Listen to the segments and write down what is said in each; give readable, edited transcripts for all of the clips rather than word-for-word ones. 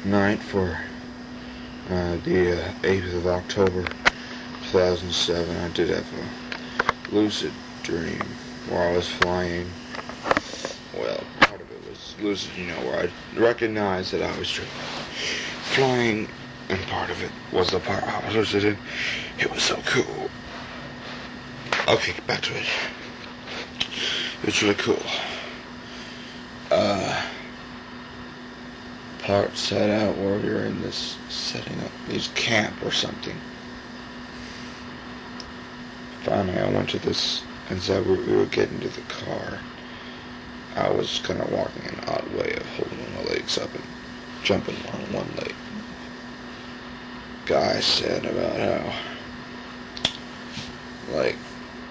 night for the 8th of October 2007, I did have a lucid dream where I was flying. Well, part of it was lucid, where I recognized that I was flying, and part of it was the part I was lucid in. It was so cool. Okay, back to it. It was really cool. Part set out where we were in this setting up this camp or something. Finally, I went to this, and so we were getting to the car. I was kind of walking an odd way of holding my legs up and jumping on one leg. Guy said about how, like,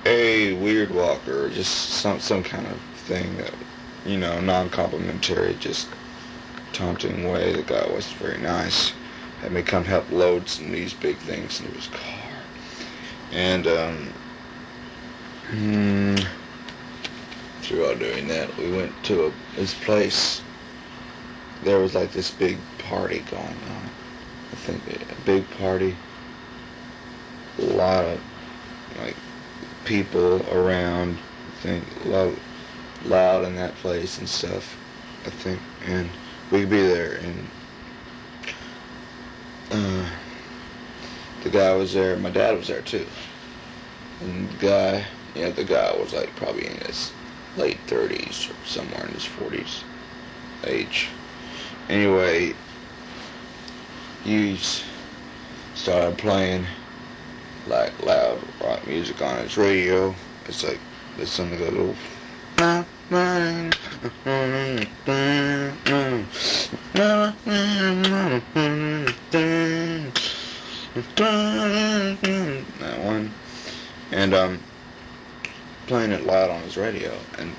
a weird walker, just some kind of thing that, non-complimentary, just taunting way. The guy wasn't very nice. Had me come help load some of these big things into his car. And, throughout doing that, we went to his place. There was like this big party going on. I think a big party. A lot of, like, people around. I think loud in that place and stuff. I think, and we could be there, and the guy was there. My dad was there too, and the guy was like probably in his late 30s or somewhere in his 40s age. Anyway, he started playing like loud rock music on his radio. It's like there's something that little that one, and playing it loud on his radio, and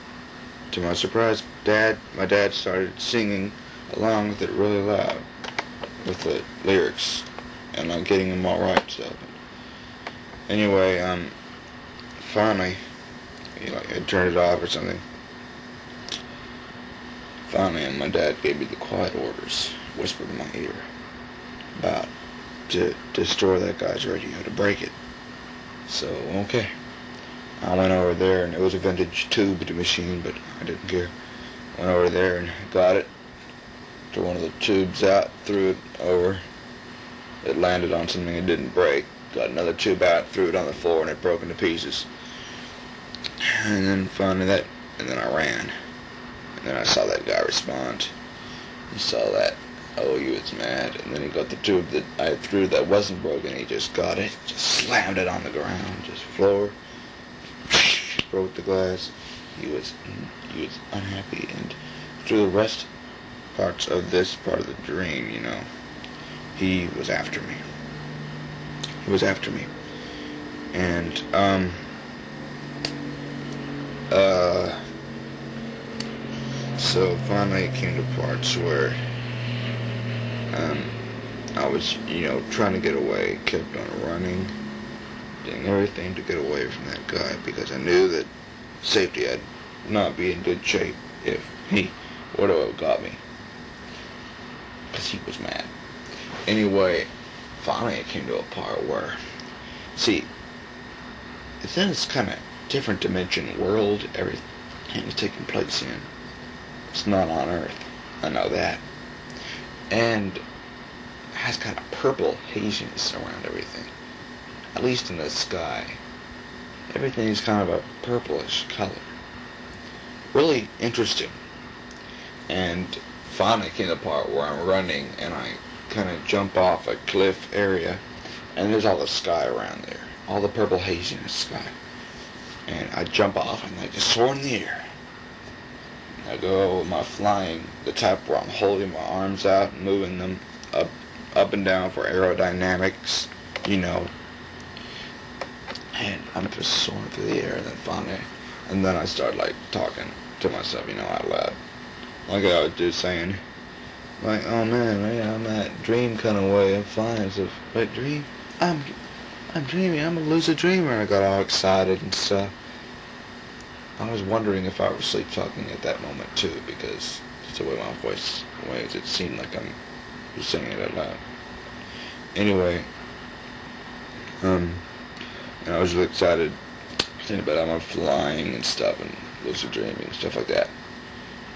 to my surprise, my dad started singing along with it really loud with the lyrics, and like getting them all right stuff. Anyway, finally, I turned it off or something. Finally, and my dad gave me the quiet orders, whispered in my ear, about to destroy that guy's radio, to break it. So, okay. I went over there, and it was a vintage tube machine, but I didn't care. Went over there and got it, took one of the tubes out, threw it over. It landed on something it didn't break. Got another tube out, threw it on the floor, and it broke into pieces. And then finally and then I ran. And then I saw that guy respond. He saw that, he was mad. And then he got the tube that I threw that wasn't broken. He just got it, just slammed it on the ground, just floor. Broke the glass. He was unhappy, and through the rest parts of this part of the dream, he was after me. He was after me. And, so finally it came to parts where, I was, trying to get away, kept on running, doing everything to get away from that guy, because I knew that safety I'd not be in good shape if he would have got me, because he was mad. Anyway, finally it came to a part where, see, it's in this kind of different dimension world everything is taking place in. It's not on Earth, I know that. And it has kind of purple haziness around everything. At least in the sky. Everything is kind of a purplish color. Really interesting. And finally came the part where I'm running and I kind of jump off a cliff area, and there's all the sky around there. All the purple haziness sky. And I jump off and I just soar in the air. I go with my flying, the type where I'm holding my arms out and moving them up and down for aerodynamics, And I'm just soaring through the air, and then finally, and then I start like talking to myself, out loud. Like I was just saying, like, oh man, I'm that dream kind of way of flying. So, wait, dream? I'm dreaming. I'm a lucid dreamer. And I got all excited and stuff. I was wondering if I was sleep talking at that moment too, because it's the way my voice waves. It seemed like I'm Just saying it out loud. Anyway, and I was really excited thinking about how I'm flying and stuff and lucid dreaming and stuff like that.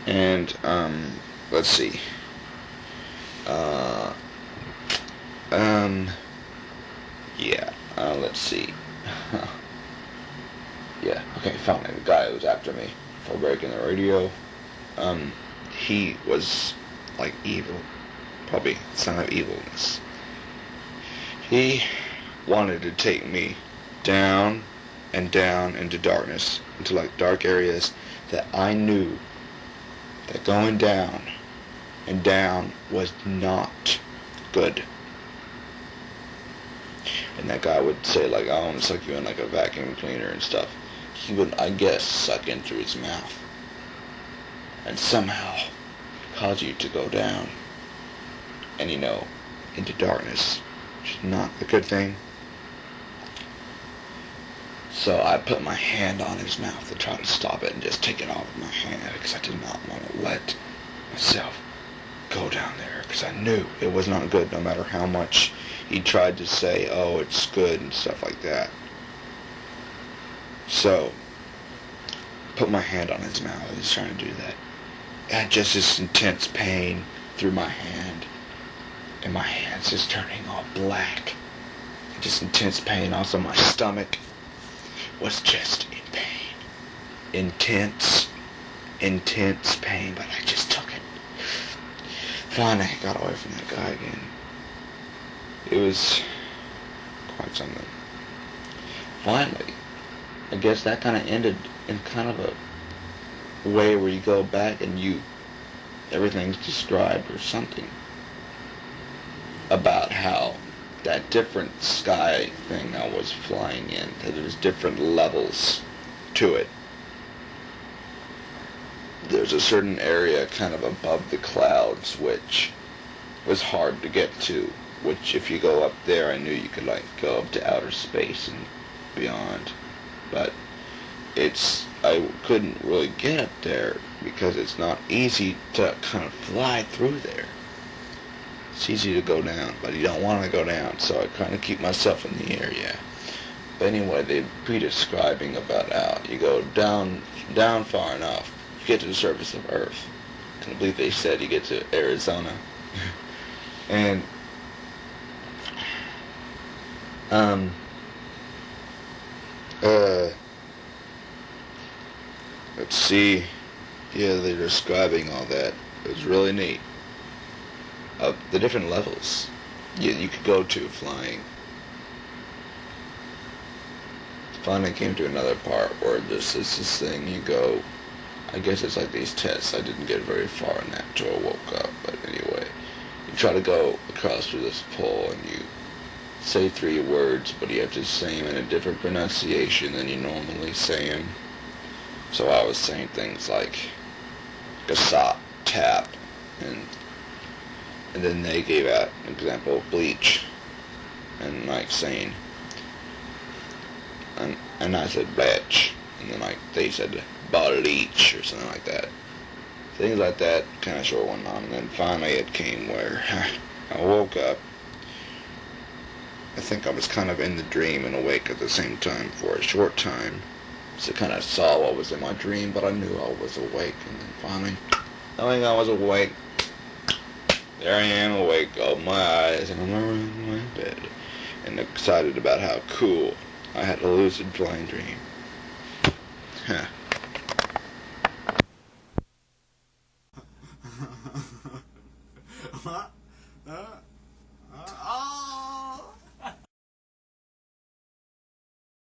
And let's see. Let's see. Yeah, okay, finally, the guy who was after me for breaking the radio, he was like evil, probably son of evilness. He wanted to take me down and down into darkness, into like dark areas that I knew that going down and down was not good. And that guy would say like, I want to suck you in like a vacuum cleaner and stuff. He would, I guess, suck in through his mouth and somehow cause you to go down and, into darkness, which is not a good thing. So I put my hand on his mouth to try to stop it and just take it off with my hand, because I did not want to let myself go down there, because I knew it was not good, no matter how much he tried to say, oh, it's good and stuff like that. So put my hand on his mouth. He's trying to do that. I had just this intense pain through my hand, and my hand's just turning all black. Just intense pain. Also, my stomach was just in pain. Intense pain, but I just took it. Finally, I got away from that guy again. It was quite something. Finally, I guess that kind of ended in kind of a way where you go back and everything's described or something about how that different sky thing I was flying in, that there's different levels to it. There's a certain area kind of above the clouds which was hard to get to, which if you go up there, I knew you could like go up to outer space and beyond, but I couldn't really get up there because it's not easy to kind of fly through there. It's easy to go down, but you don't want to go down, so I kind of keep myself in the area. But anyway, they'd be describing about how you go down far enough, you get to the surface of Earth. I believe they said you get to Arizona. And let's see. Yeah, they're describing all that. It was really neat. The different levels you could go to flying. Finally came to another part where this thing you go. I guess it's like these tests. I didn't get very far in that until I woke up. But anyway, you try to go across through this pole and you say 3 words, but you have to say them in a different pronunciation than you normally say them. So I was saying things like gasot, tap, and then they gave out an example of bleach, and like saying, and I said bleach, and then like they said bleach or something like that. Things like that kind of sort of went on, and then finally it came where I woke up. I think I was kind of in the dream and awake at the same time for a short time. So I kind of saw what was in my dream, but I knew I was awake. And then finally, knowing I was awake, there I am awake, open my eyes, and I'm around my bed. And excited about how cool I had a lucid flying dream. Huh.